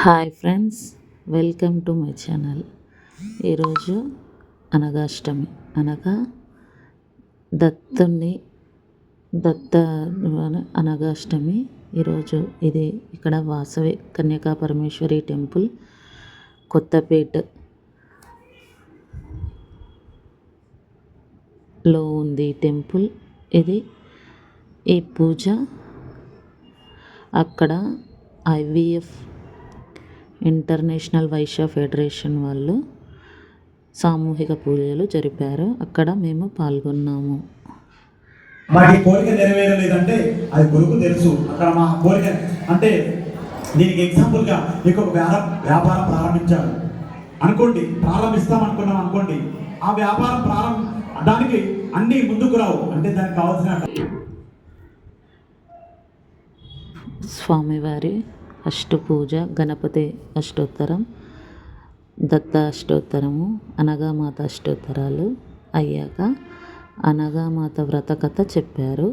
Hi friends, welcome to my channel. ఈరోజు అనగాష్టమి అనగా దత్త అనగాష్టమి. ఈరోజు ఇది ఇక్కడ వాసవి కన్యకా పరమేశ్వరి టెంపుల్ కొత్తపేటలో ఉంది టెంపుల్. ఈ పూజ అక్కడ IVF ఇంటర్నేషనల్ వైశ్య ఫెడరేషన్ వాళ్ళు సామూహిక పూజలు జరిపారు. అక్కడ మేము పాల్గొన్నాము. మాకు కోరిక నెరవేరలేదంటే అది గురువుకు తెలుసు. అక్కడ మా కోరిక అంటే దీనికి ఎగ్జాంపుల్గా మీకు ఒక వ్యాపారం ప్రారంభించారు అనుకోండి, ప్రారంభిస్తాం అనుకున్నాం అనుకోండి. ఆ వ్యాపారం దానికి అన్నీ ముందుకు రావు అంటే దానికి కావాల్సిన స్వామివారి అష్టపూజ, గణపతి అష్టోత్తరం, దత్త అష్టోత్తరము, అనగామాత అష్టోత్తరాలు అయ్యాక అనగామాత వ్రత కథ చెప్పారు.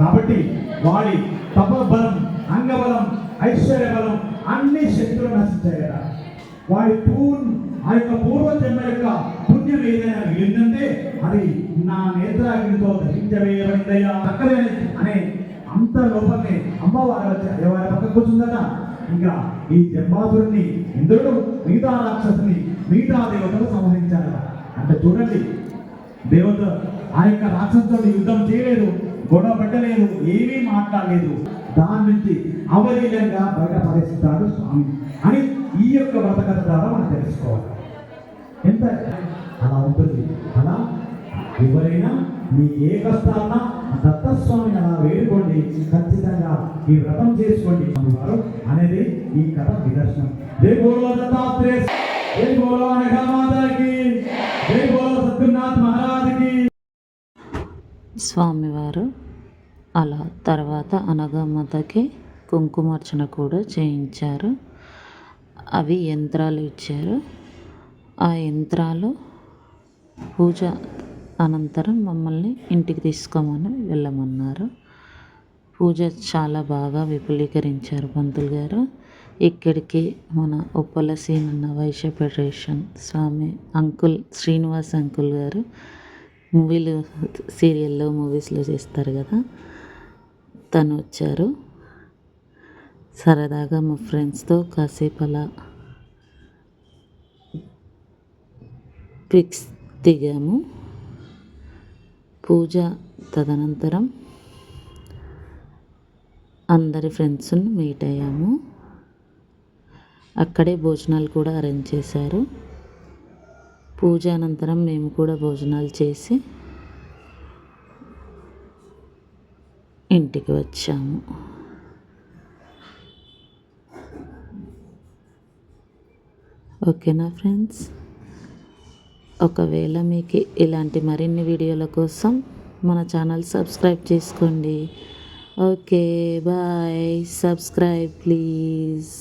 కాబట్టి వాడి తపబలం, అంగబలం, ఐశ్వర్య బలం అన్ని శక్తులు నశించాయి కదా. వాడి ఆ యొక్క పూర్వజన్మ యొక్క పుణ్యం ఏదైనా మిగిలిందంటే అది నా నేత్రాగ్నితో దహించవేయబడిందయ్యా అక్కడే అనే అంత లోపలనే అమ్మవారు వచ్చి అయ్యవారి పక్క కూర్చుందట. ఇంకా ఈ జంబాసురుణ్ణి ఇంద్రుడు మిగతా రాక్షసుని మిగతా దేవతలు సంహరించారట. అంటే చూడండి, దేవత ఆ యొక్క రాక్షసుతో యుద్ధం చేయలేదు, గొడవ పెట్టలేదు, ఏమీ మాట్లాడలేదు. దాని నుంచి అవలీలంగా బయటపడేస్తాడు స్వామి అని ఈ యొక్క వ్రతకథ ద్వారా మనం తెలుసుకోవాలి. ఎంత అలా ఉంటుంది. అలా ఎవరైనా మీ ఏ కష్టాలన్నా దత్తస్వామిని అలా వేడుకోండి, ఖచ్చితంగా ఈ వ్రతం చేసుకోండి వారు అనేది ఈ కథ నిదర్శనం. జై బోలో దత్తాత్రేయ, జై బోలో అనగామాతకి, జై బోలో సద్గురునాథ్ మహారాజ్కి. స్వామివారు అలా తర్వాత అనగామాతకి కుంకుమార్చన కూడా చేయించారు. అవి యంత్రాలు ఇచ్చారు. ఆ యంత్రాలు పూజ అనంతరం మమ్మల్ని ఇంటికి తీసుకోమని వెళ్ళమన్నారు. పూజ చాలా బాగా విపులీకరించారు పంతులు గారు. ఇక్కడికి మన ఉప్పల సీనన్న వైశ్య ఫెడరేషన్ స్వామి అంకుల్ శ్రీనివాస్ అంకుల్ గారు సీరియల్లో మూవీస్లో చేస్తారు కదా, తను వచ్చారు. సరదాగా మా ఫ్రెండ్స్తో కాసేపు అలా పిక్స్ దిగాము. పూజ తదనంతరం అందరి ఫ్రెండ్స్ని మీట్ అయ్యాము. అక్కడే భోజనాలు కూడా అరేంజ్ చేశారు. పూజ అనంతరం మేము కూడా భోజనాలు చేసి ఇంటికి వచ్చాము. ఓకేనా ఫ్రెండ్స్? ఒకవేళ మీకు ఇలాంటి మరిన్ని వీడియోల కోసం మన ఛానల్ సబ్స్క్రైబ్ చేసుకోండి. Okay, bye. Subscribe please.